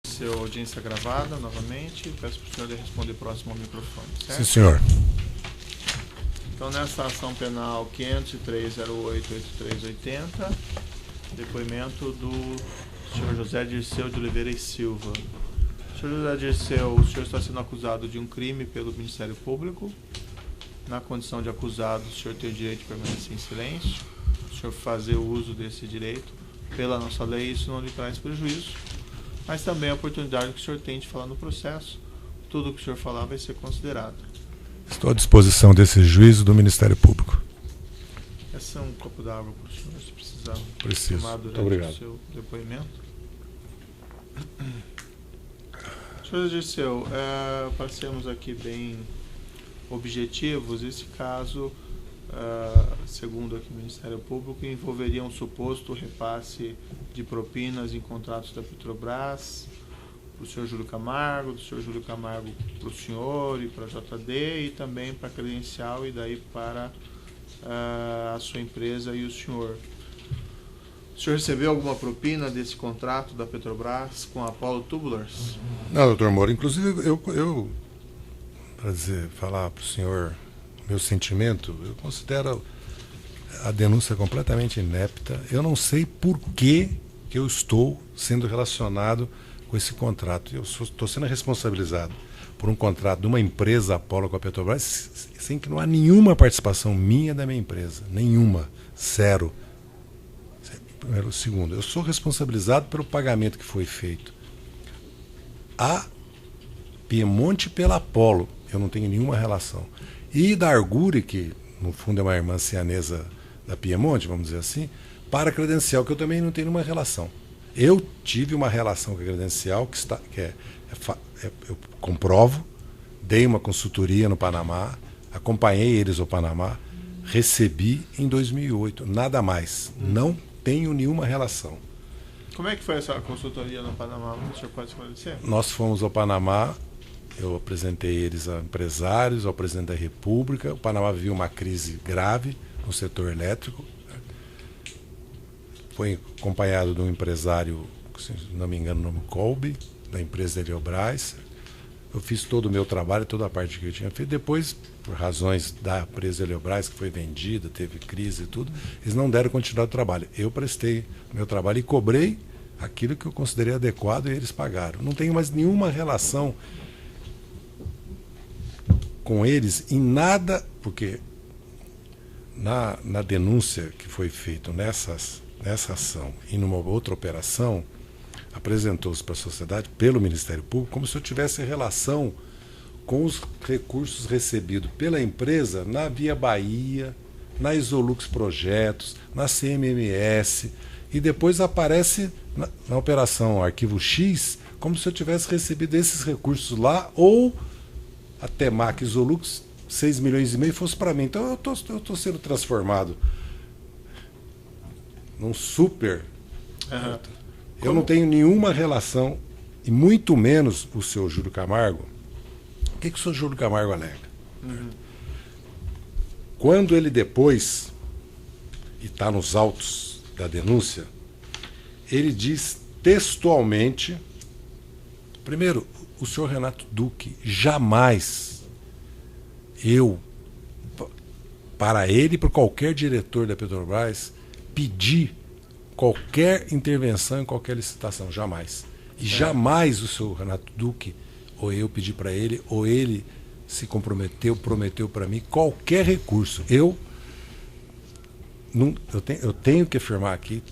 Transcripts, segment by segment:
Seu audiência gravada novamente. Peço para o senhor responder próximo ao microfone, certo? Sim, senhor. Então, nessa ação penal 503.08.8380, depoimento do senhor José Dirceu de Oliveira e Silva. Senhor José Dirceu, o senhor está sendo acusado de um crime pelo Ministério Público. Na condição de acusado, o senhor tem o direito de permanecer em silêncio. O senhor fazer o uso desse direito, pela nossa lei, isso não lhe traz prejuízo, mas também a oportunidade que o senhor tem de falar no processo. Tudo que o senhor falar vai ser considerado. Estou à disposição desse juízo do Ministério Público. Esse é um copo d'água para o senhor, se precisar. Preciso. Tomar Muito durante obrigado. o seu depoimento. Senhor Dirceu, para sermos aqui bem objetivos, esse caso, segundo aqui o Ministério Público, envolveria um suposto repasse de propinas em contratos da Petrobras para o senhor Júlio Camargo, do senhor Júlio Camargo para o senhor e para a JD, e também para a Credencial e daí para a sua empresa e o senhor. O senhor recebeu alguma propina desse contrato da Petrobras com a Apollo Tubulars? Não, doutor Moura, inclusive eu para falar para o senhor meu sentimento, eu considero a denúncia completamente inepta. Eu não sei por que eu estou sendo relacionado com esse contrato. Eu estou sendo responsabilizado por um contrato de uma empresa Apollo com a Petrobras, sem que não há nenhuma participação minha da minha empresa. Nenhuma. Zero. Primeiro. Segundo, eu sou responsabilizado pelo pagamento que foi feito a Piemonte pela Apollo. Eu não tenho nenhuma relação. E da Argure, que no fundo é uma irmã cianesa da Piemonte, vamos dizer assim, para a Credencial, que eu também não tenho nenhuma relação. Eu tive uma relação com a Credencial, eu comprovo, dei uma consultoria no Panamá, acompanhei eles ao Panamá, recebi em 2008, nada mais. Não tenho nenhuma relação. Como é que foi essa consultoria no Panamá? O senhor pode esclarecer? Nós fomos ao Panamá, eu apresentei eles a empresários, ao presidente da República. O Panamá viu uma crise grave no setor elétrico. Foi acompanhado de um empresário, se não me engano, o nome Colby, da empresa Eletrobras. Eu fiz todo o meu trabalho, toda a parte que eu tinha feito. Depois, por razões da empresa Eletrobras, que foi vendida, teve crise e tudo, eles não deram continuidade ao trabalho. Eu prestei o meu trabalho e cobrei aquilo que eu considerei adequado e eles pagaram. Não tenho mais nenhuma relação com eles em nada, porque na denúncia que foi feita nessa ação e numa outra operação, apresentou-se para a sociedade pelo Ministério Público como se eu tivesse relação com os recursos recebidos pela empresa na Via Bahia, na Isolux Projetos, na CMMS, e depois aparece na operação Arquivo X como se eu tivesse recebido esses recursos lá, ou a Temac Isolux, 6,5 milhões fosse para mim. Então eu estou sendo transformado num super. Eu não tenho nenhuma relação, e muito menos o seu Júlio Camargo. O que o seu Júlio Camargo alega? Quando ele depois, e está nos autos da denúncia, ele diz textualmente, primeiro, o senhor Renato Duque jamais, para ele e para qualquer diretor da Petrobras, pedir qualquer intervenção em qualquer licitação, jamais. E jamais o senhor Renato Duque, ou eu pedi para ele, ou ele se prometeu para mim qualquer recurso. Eu tenho que afirmar aqui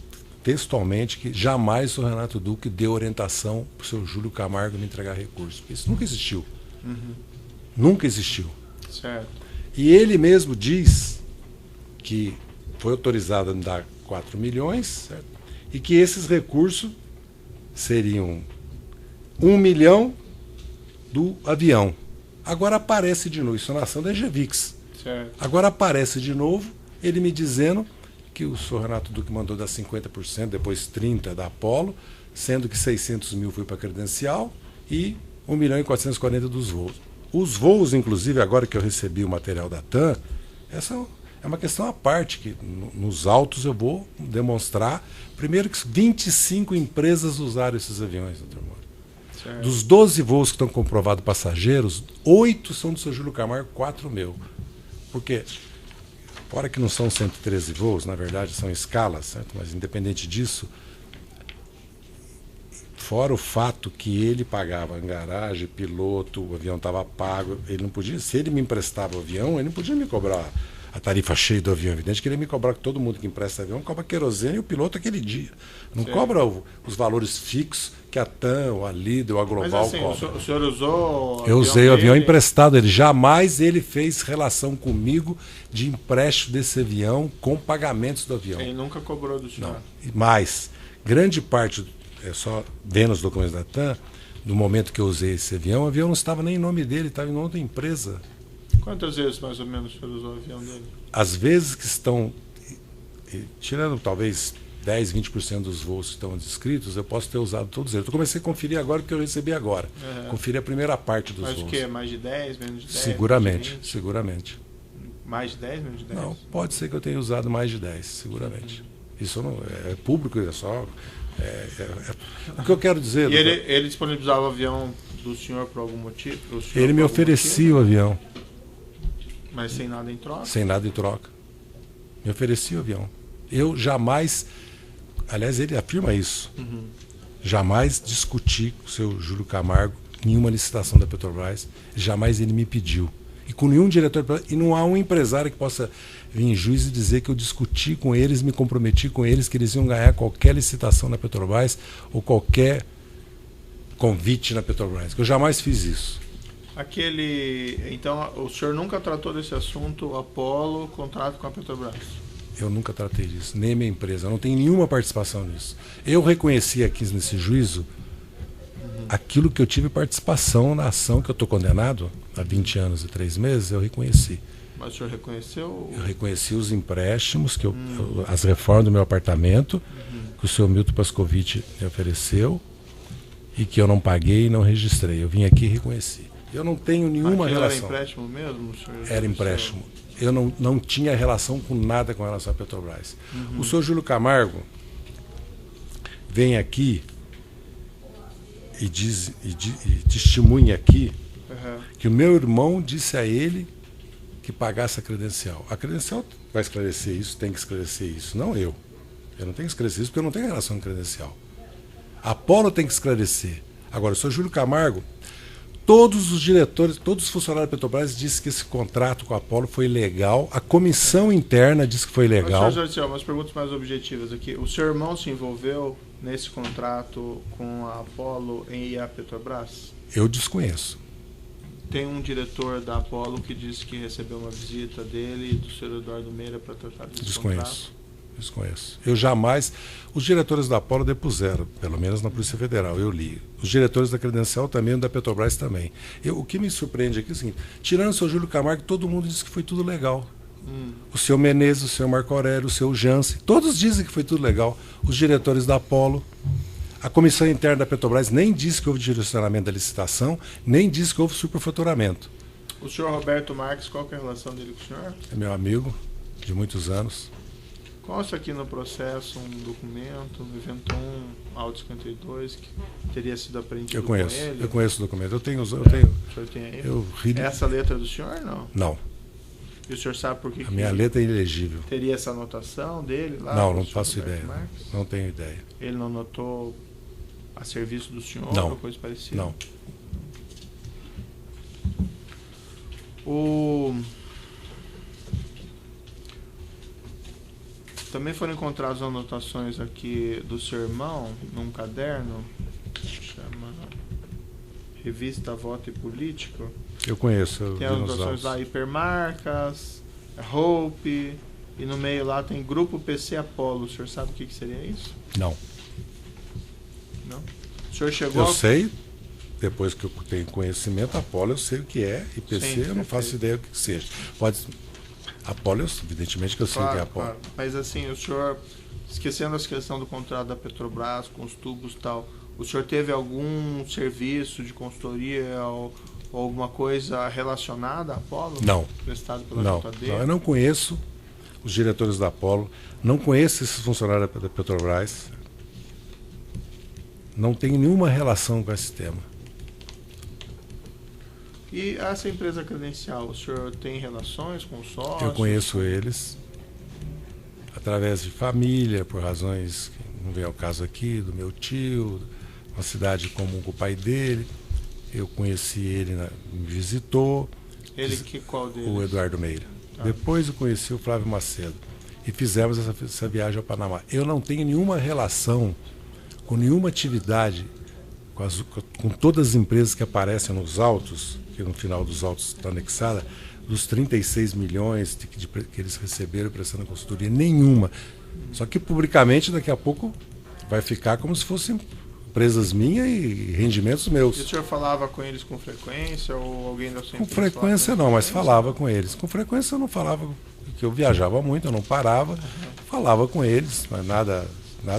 textualmente que jamais o Renato Duque deu orientação para o seu Júlio Camargo me entregar recursos. Isso nunca existiu. Nunca existiu. Certo. E ele mesmo diz que foi autorizado a me dar 4 milhões, certo? E que esses recursos seriam 1 milhão do avião. Agora aparece de novo, isso na ação da Egevix. Certo. Agora aparece de novo ele me dizendo que o senhor Renato Duque mandou dar 50%, depois 30% da Apollo, sendo que 600 mil foi para a Credencial e 1 milhão e 440 dos voos. Os voos, inclusive, agora que eu recebi o material da TAM, essa é uma questão à parte, que nos autos eu vou demonstrar. Primeiro que 25 empresas usaram esses aviões, doutor Moura. Certo. Dos 12 voos que estão comprovados passageiros, 8 são do seu Júlio Camargo, 4 meu. Porque, fora que não são 113 voos, na verdade são escalas, certo? Mas independente disso, fora o fato que ele pagava em garagem, piloto, o avião estava pago, ele não podia, se ele me emprestava o avião, ele não podia me cobrar a tarifa cheia do avião. Evidente que ele me cobrar, que todo mundo que empresta avião cobra querosene e o piloto aquele dia. Não cobra os valores fixos que a TAM, a Lidl, a Global Mas assim, cobra. o senhor usou... Eu usei o avião dele? emprestado. Ele jamais ele fez relação comigo de empréstimo desse avião com pagamentos do avião. Ele nunca cobrou do senhor? Não. Mas, grande parte, só vendo os documentos da TAM, do momento que eu usei esse avião, o avião não estava nem em nome dele, estava em nome da empresa. Quantas vezes, mais ou menos, o senhor usou o avião dele? As vezes que estão, tirando talvez 10, 20% dos voos que estão descritos, eu posso ter usado todos eles. Eu comecei a conferir agora porque eu recebi agora. Conferi a primeira parte dos Mas voos. o quê? Mais de 10, menos de 10? Seguramente, mais de 20? seguramente. Mais de 10, menos de 10? Não, pode ser que eu tenha usado mais de 10, seguramente. Isso não é público, é só... o que eu quero dizer... E ele disponibilizava o avião do senhor por algum motivo? Ele me oferecia o avião. Mas sem nada em troca? Sem nada em troca. Me oferecia o avião. Eu jamais... Aliás, ele afirma isso. Jamais discuti com o seu Júlio Camargo nenhuma licitação da Petrobras. Jamais ele me pediu. E com nenhum diretor... E não há um empresário que possa vir em juízo e dizer que eu discuti com eles, me comprometi com eles, que eles iam ganhar qualquer licitação na Petrobras ou qualquer convite na Petrobras. Que eu jamais fiz isso. Então, o senhor nunca tratou desse assunto, Apollo, contrato com a Petrobras? Eu nunca tratei disso, nem minha empresa. Eu não tenho nenhuma participação nisso. Eu reconheci aqui nesse juízo aquilo que eu tive participação na ação que eu estou condenado há 20 anos e 3 meses, eu reconheci. Mas o senhor reconheceu? Eu reconheci os empréstimos, as reformas do meu apartamento, que o senhor Milton Pascovitch me ofereceu e que eu não paguei e não registrei. Eu vim aqui e reconheci. Eu não tenho nenhuma relação. Era empréstimo mesmo? Era empréstimo. Eu não tinha relação com nada com relação à Petrobras. O senhor Júlio Camargo vem aqui e testemunha aqui que o meu irmão disse a ele que pagasse a credencial. A credencial vai esclarecer isso, tem que esclarecer isso, não eu. Eu não tenho que esclarecer isso porque eu não tenho relação com credencial. A Apollo tem que esclarecer. Agora, o senhor Júlio Camargo, todos os diretores, todos os funcionários da Petrobras dizem que esse contrato com a Apollo foi legal. A comissão interna disse que foi legal. Mas, senhor, umas perguntas mais objetivas aqui. O seu irmão se envolveu nesse contrato com a Apollo e a Petrobras? Eu desconheço. Tem um diretor da Apollo que disse que recebeu uma visita dele e do senhor Eduardo Meira para tratar desse contrato? Desconheço. Eu jamais... Os diretores da Apollo depuseram, pelo menos na Polícia Federal, eu li. Os diretores da Credencial também, da Petrobras também. O que me surpreende aqui é o seguinte, tirando o seu Júlio Camargo, todo mundo disse que foi tudo legal. O seu Menezes, o seu Marco Aurélio, o seu Jansen, todos dizem que foi tudo legal. Os diretores da Apollo, a comissão interna da Petrobras nem disse que houve direcionamento da licitação, nem disse que houve superfaturamento. O senhor Roberto Marques, qual que é a relação dele com o senhor? É meu amigo de muitos anos. Consta aqui no processo um documento, no evento 1, Auto 52, que teria sido apreendido com ele. Eu conheço o documento. Eu tenho. O senhor tem aí? Essa letra do senhor, não? Não. E o senhor sabe por que a minha letra é ilegível. Teria essa anotação dele lá? Não faço ideia. Não tenho ideia. Ele não notou a serviço do senhor não. ou coisa parecida? Não. Também foram encontradas anotações aqui do seu irmão, num caderno, chama Revista Voto e Político. Eu conheço. Tem anotações lá, hipermarcas, Hope, e no meio lá tem Grupo PC Apollo. O senhor sabe o que seria isso? Não. Não? O senhor chegou... Eu sei, depois que eu tenho conhecimento, Apollo eu sei o que é, e PC sim, eu não faço ideia do que seja. Pode... Apollo, evidentemente que eu sei que é Apollo. Claro. Mas assim, o senhor, esquecendo essa questão do contrato da Petrobras com os tubos e tal, o senhor teve algum serviço de consultoria ou alguma coisa relacionada à Apollo? Não. Prestado pela JD? Não, eu não conheço os diretores da Apollo, não conheço esses funcionários da Petrobras. Não tenho nenhuma relação com esse tema. E essa empresa credencial, o senhor tem relações com os sócios? Eu conheço eles através de família, por razões que não vem ao caso aqui, do meu tio, uma cidade comum com o pai dele. Eu conheci ele, me visitou. Ele que qual deles? O Eduardo Meira. Depois eu conheci o Flávio Macedo e fizemos essa viagem ao Panamá. Eu não tenho nenhuma relação com nenhuma atividade com todas as empresas que aparecem nos autos, que no final dos autos está anexada, dos 36 milhões que eles receberam prestando consultoria, nenhuma. Só que publicamente daqui a pouco vai ficar como se fossem empresas minhas e rendimentos meus. E o senhor falava com eles com frequência ou alguém da sua Com empresa? frequência não, mas falava com eles. Com frequência eu não falava, porque eu viajava muito, eu não parava, falava com eles, mas nada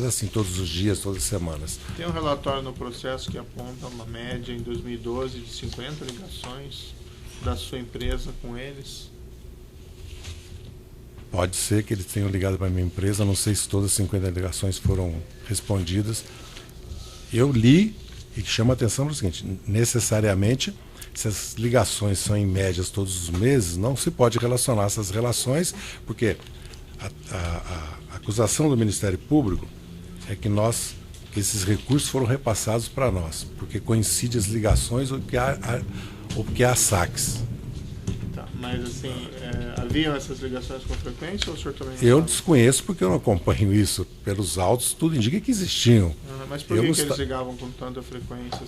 assim todos os dias, todas as semanas. Tem um relatório no processo que aponta uma média em 2012 de 50 ligações da sua empresa com eles? Pode ser que eles tenham ligado para a minha empresa, não sei se todas as 50 ligações foram respondidas. Eu li e chama a atenção para o seguinte: necessariamente, se as ligações são em médias todos os meses, não se pode relacionar essas relações, porque a acusação do Ministério Público é que esses recursos foram repassados para nós, porque coincide as ligações ou que há saques. Tá, mas assim, haviam essas ligações com frequência ou o senhor também não Eu sabe? desconheço porque eu não acompanho isso. Pelos autos, tudo indica que existiam. Mas por que eles ligavam com tanta frequência?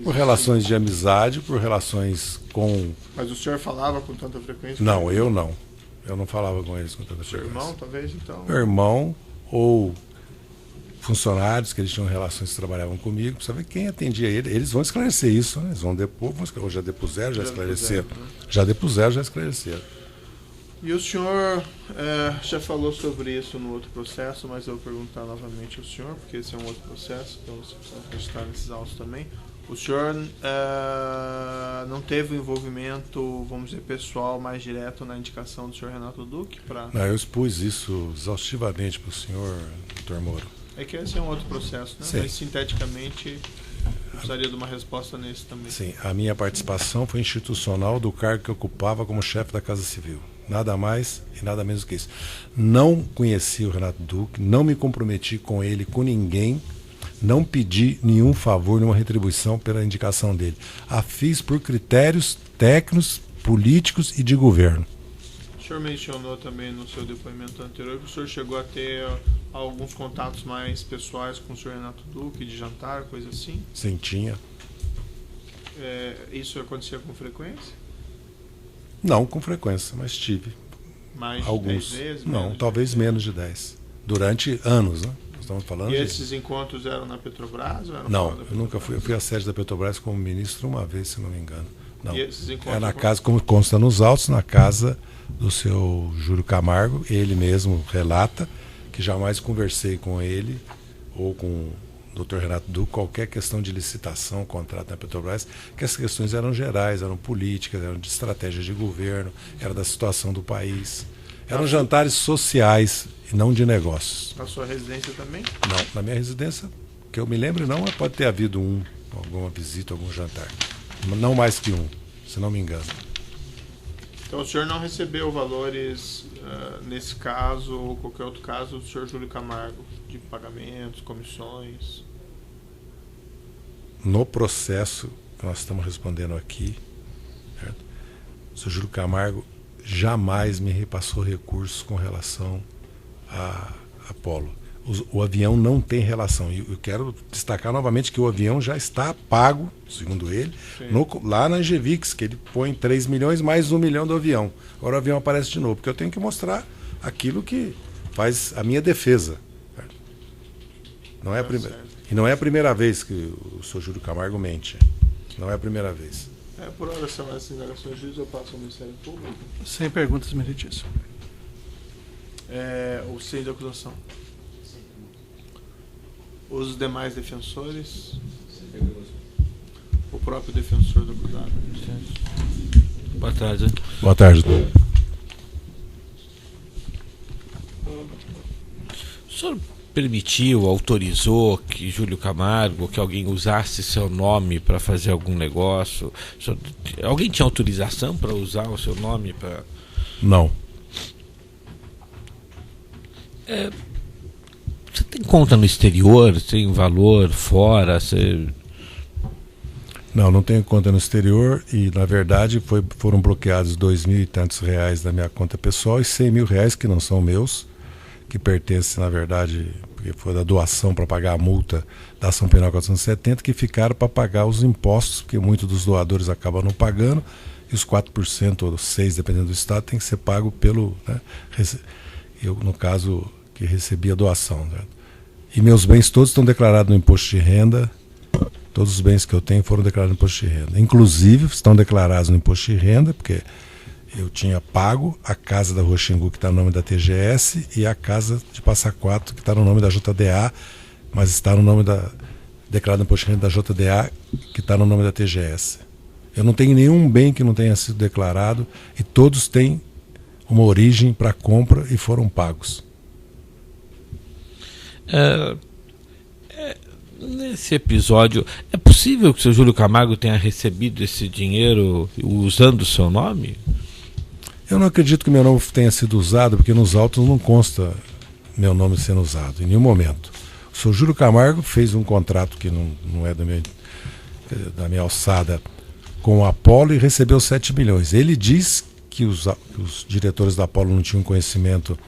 Por relações de amizade, por relações com... Mas o senhor falava com tanta frequência? Não, eu não. Eu não falava com eles com tanta Seu frequência. irmão, talvez, então? Meu irmão ou funcionários que eles tinham relações que trabalhavam comigo, para saber quem atendia ele. Eles vão esclarecer isso, né? Eles vão depor, ou já depuseram, já esclareceram. Já depuseram, já esclareceram. E o senhor já falou sobre isso no outro processo, mas eu vou perguntar novamente ao senhor, porque esse é um outro processo, então você precisa acreditar nesses autos também. O senhor não teve um envolvimento, vamos dizer, pessoal mais direto na indicação do senhor Renato Duque? Não, eu expus isso exaustivamente para o senhor, doutor Moro. É que esse é um outro processo, né? Sim. Mas sinteticamente precisaria de uma resposta nesse também. Sim, a minha participação foi institucional do cargo que eu ocupava como chefe da Casa Civil. Nada mais e nada menos que isso. Não conheci o Renato Duque, não me comprometi com ele, com ninguém, não pedi nenhum favor, nenhuma retribuição pela indicação dele. A fiz por critérios técnicos, políticos e de governo. O senhor mencionou também no seu depoimento anterior que o senhor chegou a ter alguns contatos mais pessoais com o senhor Renato Duque, de jantar, coisa assim? Sim, tinha. Isso acontecia com frequência? Não com frequência, mas tive. Mais alguns. de 10 vezes? Não, talvez menos de 10. Durante anos, né? Nós estamos falando E esses encontros eram na Petrobras? Ou eram Não, fora da eu nunca Petrobras? fui. Eu fui à sede da Petrobras como ministro uma vez, se não me engano. Não. E esses encontros É na casa, como consta nos autos, na casa do seu Júlio Camargo. Ele mesmo relata que jamais conversei com ele ou com o Dr. Renato Duque qualquer questão de licitação, contrato na Petrobras, que as questões eram gerais, eram políticas, eram de estratégia de governo, era da situação do país. Eram jantares sociais e não de negócios. Na sua residência também? Não, na minha residência, que eu me lembro não, mas pode ter havido alguma visita, algum jantar. Não mais que um, se não me engano. Então o senhor não recebeu valores, nesse caso ou qualquer outro caso, do senhor Júlio Camargo, de pagamentos, comissões? No processo que nós estamos respondendo aqui, certo? O senhor Júlio Camargo jamais me repassou recursos com relação a Apolo. O avião não tem relação. E eu quero destacar novamente que o avião já está pago, segundo ele, lá na Angevix, que ele põe 3 milhões mais 1 milhão do avião. Agora o avião aparece de novo, porque eu tenho que mostrar aquilo que faz a minha defesa. Certo? Não é e não é a primeira vez que o senhor Júlio Camargo mente. Não é a primeira vez. Por hora são essas indagações de juiz, eu passo ao Ministério Público. Sem perguntas, meritíssimo. O sem de acusação. Os demais defensores. O próprio defensor do acusado. Boa tarde. Boa tarde. O senhor permitiu, autorizou que Júlio Camargo, que alguém usasse seu nome para fazer algum negócio? Alguém tinha autorização para usar o seu nome para... Não. Você tem conta no exterior? Tem valor fora? Não tenho conta no exterior e, na verdade, foram bloqueados R$2.000 e tantos da minha conta pessoal e R$100.000 que não são meus, que pertencem, na verdade, porque foi da doação para pagar a multa da ação penal 470, que ficaram para pagar os impostos, porque muitos dos doadores acabam não pagando, e os 4% ou 6%, dependendo do estado, tem que ser pago pelo... Né, eu, no caso, que recebi a doação. Né? E meus bens todos estão declarados no imposto de renda. Todos os bens que eu tenho foram declarados no imposto de renda. Inclusive, estão declarados no imposto de renda, porque eu tinha pago a casa da Rua Xingu, que está no nome da TGS, e a casa de Passa Quatro, que está no nome da JDA, mas está no nome declarado no imposto de renda da JDA, que está no nome da TGS. Eu não tenho nenhum bem que não tenha sido declarado, e todos têm uma origem para compra e foram pagos. Nesse episódio, é possível que o seu Júlio Camargo tenha recebido esse dinheiro usando o seu nome? Eu não acredito que meu nome tenha sido usado, porque nos autos não consta meu nome sendo usado, em nenhum momento. O seu Júlio Camargo fez um contrato que não é da minha alçada com a Apollo e recebeu 7 milhões. Ele diz que os diretores da Apollo não tinham conhecimento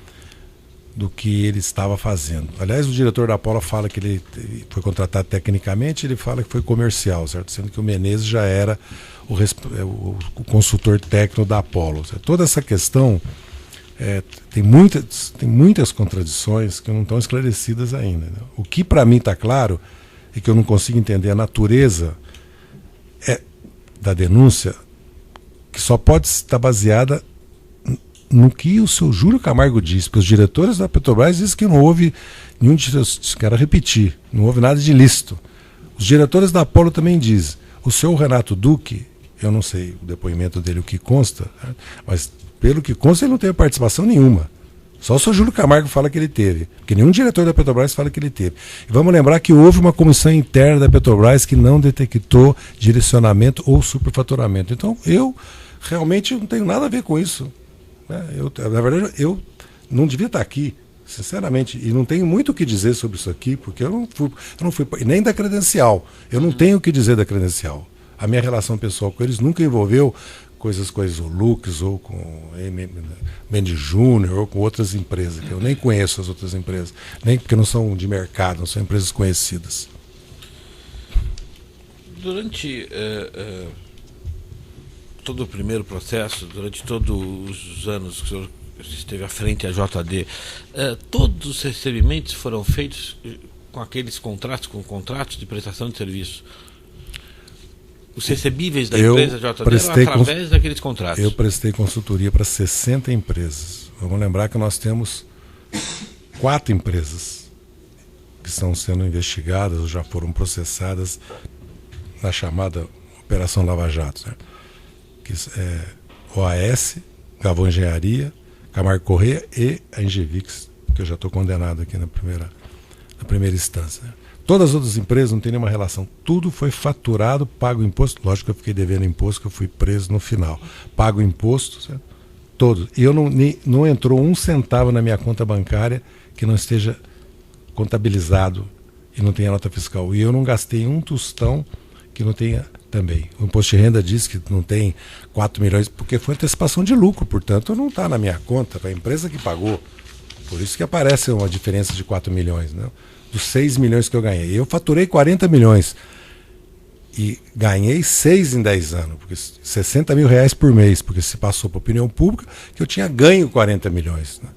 do que ele estava fazendo. Aliás, o diretor da Apollo fala que ele foi contratado tecnicamente, ele fala que foi comercial, certo? Sendo que o Menezes já era o consultor técnico da Apollo. Certo? Toda essa questão tem muitas contradições que não estão esclarecidas ainda. Né? O que para mim está claro e que eu não consigo entender a natureza da denúncia, que só pode estar baseada no que o seu Júlio Camargo disse, porque os diretores da Petrobras dizem que não houve nenhum... Quero repetir, não houve nada de ilícito. Os diretores da Apollo também dizem. O senhor Renato Duque, eu não sei o depoimento dele, o que consta, né? Mas pelo que consta ele não teve participação nenhuma. Só o seu Júlio Camargo fala que ele teve, porque nenhum diretor da Petrobras fala que ele teve. E vamos lembrar que houve uma comissão interna da Petrobras que não detectou direcionamento ou superfaturamento. Então eu realmente não tenho nada a ver com isso. Na verdade, eu não devia estar aqui, sinceramente, e não tenho muito o que dizer sobre isso aqui, porque eu não fui nem da credencial. Eu não tenho o que dizer da credencial. A minha relação pessoal com eles nunca envolveu coisas com a Isolux, ou com Mendes Júnior, ou com outras empresas, que eu nem conheço as outras empresas, nem porque não são de mercado, não são empresas conhecidas. Durante todo o primeiro processo, durante todos os anos que o senhor esteve à frente da JD, todos os recebimentos foram feitos com aqueles contratos, com contratos de prestação de serviço? Os recebíveis da empresa JD eram através daqueles contratos? Eu prestei consultoria para 60 empresas. Vamos lembrar que nós temos 4 empresas que estão sendo investigadas ou já foram processadas na chamada Operação Lava Jato, certo? Que é OAS, Galvão Engenharia, Camargo Corrêa e a Engevix, que eu já estou condenado aqui na primeira instância. Né? Todas as outras empresas não têm nenhuma relação. Tudo foi faturado, pago imposto. Lógico que eu fiquei devendo imposto, que eu fui preso no final. Pago imposto, certo? Todos. E eu não entrou um centavo na minha conta bancária que não esteja contabilizado e não tenha nota fiscal. E eu não gastei um tostão que não tenha também. O imposto de renda diz que não tem 4 milhões, porque foi antecipação de lucro, portanto não está na minha conta, foi a empresa que pagou. Por isso que aparece uma diferença de 4 milhões, né? Dos 6 milhões que eu ganhei. Eu faturei 40 milhões e ganhei 6 em 10 anos, porque 60 mil reais por mês, porque se passou para a opinião pública que eu tinha ganho 40 milhões. Né?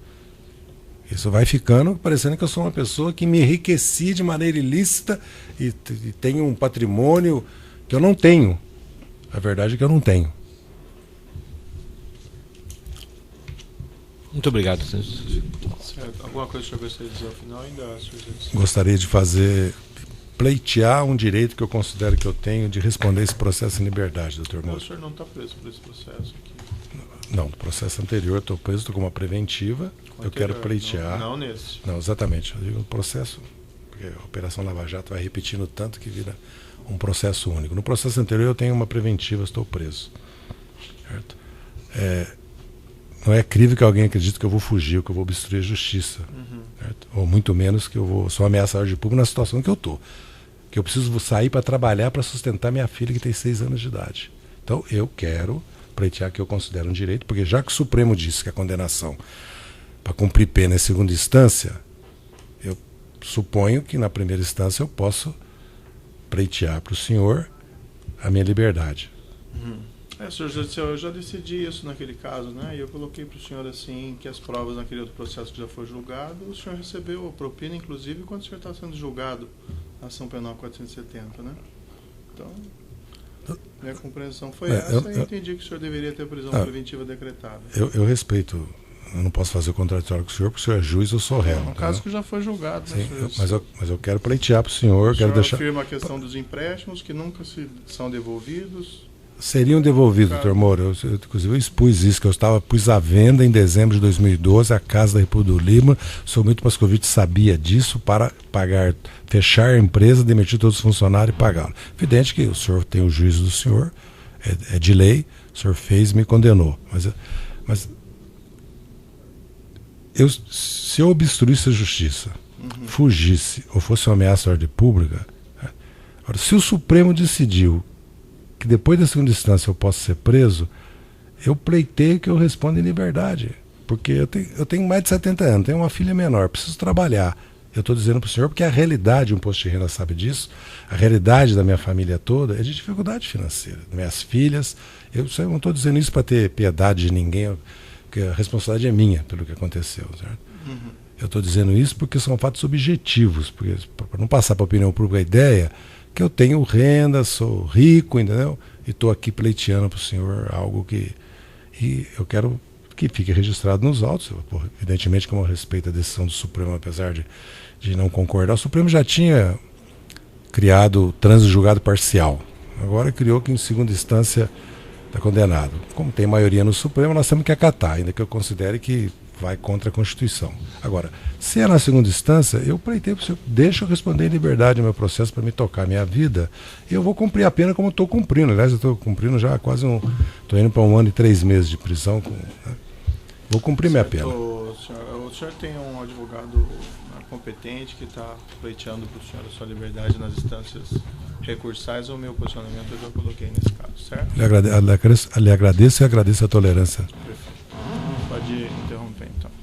Isso vai ficando parecendo que eu sou uma pessoa que me enriqueci de maneira ilícita e tenho um patrimônio que eu não tenho. A verdade é que eu não tenho. Muito obrigado. Certo. Alguma coisa que eu gostaria de dizer ao final ainda? Gostaria de pleitear um direito que eu considero que eu tenho de responder esse processo em liberdade, doutor Moura. O senhor não está preso por esse processo aqui. Não, no processo anterior estou preso, estou com uma preventiva, eu quero pleitear. Não nesse. Não, exatamente. Eu digo no processo, porque a Operação Lava Jato vai repetindo tanto que vira um processo único. No processo anterior eu tenho uma preventiva, estou preso. Certo? Não é crível que alguém acredite que eu vou fugir, que eu vou obstruir a justiça. Certo? Ou muito menos que eu vou só ameaçar a ordem pública na situação que eu estou. Que eu preciso sair para trabalhar para sustentar minha filha que tem 6 anos de idade. Então eu quero pleitear que eu considero um direito, porque já que o Supremo disse que a condenação para cumprir pena em segunda instância, eu suponho que na primeira instância eu posso pleitear para o senhor a minha liberdade. Senhor judicial, eu já decidi isso naquele caso, né? E eu coloquei para o senhor assim que as provas naquele outro processo que já foi julgado, o senhor recebeu a propina, inclusive, quando o senhor está sendo julgado, a ação penal 470, né? Então, minha compreensão foi essa e eu entendi que o senhor deveria ter prisão preventiva decretada. Eu respeito, eu não posso fazer contraditório com o senhor, porque o senhor é juiz, eu sou réu. É um caso que já foi julgado, né, senhor? Mas eu quero pleitear para o senhor. O senhor afirma a questão dos empréstimos que nunca são devolvidos. Seriam devolvidos, doutor Moura. Inclusive eu expus isso, que eu pus à venda em dezembro de 2012 a Casa da República do Lima. O senhor Milton Pascovitch sabia disso para fechar a empresa, demitir todos os funcionários e pagá-lo. Evidente que o senhor tem o juízo do senhor, é de lei, o senhor fez e me condenou. Mas se eu obstruísse a justiça, fugisse ou fosse uma ameaça à ordem pública, agora, se o Supremo decidiu que depois da segunda instância eu posso ser preso, eu pleiteio que eu responda em liberdade. Porque eu tenho mais de 70 anos, tenho uma filha menor, preciso trabalhar. Eu estou dizendo para o senhor porque a realidade, um imposto de renda sabe disso, a realidade da minha família toda é de dificuldade financeira. Minhas filhas, eu não estou dizendo isso para ter piedade de ninguém, porque a responsabilidade é minha pelo que aconteceu. Certo? Eu estou dizendo isso porque são fatos objetivos, para não passar para a opinião pública a ideia que eu tenho renda, sou rico, entendeu? E estou aqui pleiteando para o senhor algo que... E eu quero que fique registrado nos autos. Evidentemente, como eu respeito a decisão do Supremo, apesar de não concordar, o Supremo já tinha criado o trânsito julgado parcial. Agora criou que em segunda instância está condenado. Como tem maioria no Supremo, nós temos que acatar, ainda que eu considere que vai contra a Constituição. Agora, se é na segunda instância, eu pleitei para o senhor, deixa eu responder em liberdade o meu processo para me tocar a minha vida, e eu vou cumprir a pena como estou cumprindo. Aliás, eu estou cumprindo já quase estou indo para 1 ano e 3 meses de prisão. Vou cumprir minha pena. O senhor tem um advogado competente que está pleiteando para o senhor a sua liberdade nas instâncias recursais, ou o meu posicionamento eu já coloquei nesse caso, certo? Lhe agradeço e agradeço a tolerância. Perfeito. Pode interromper, então.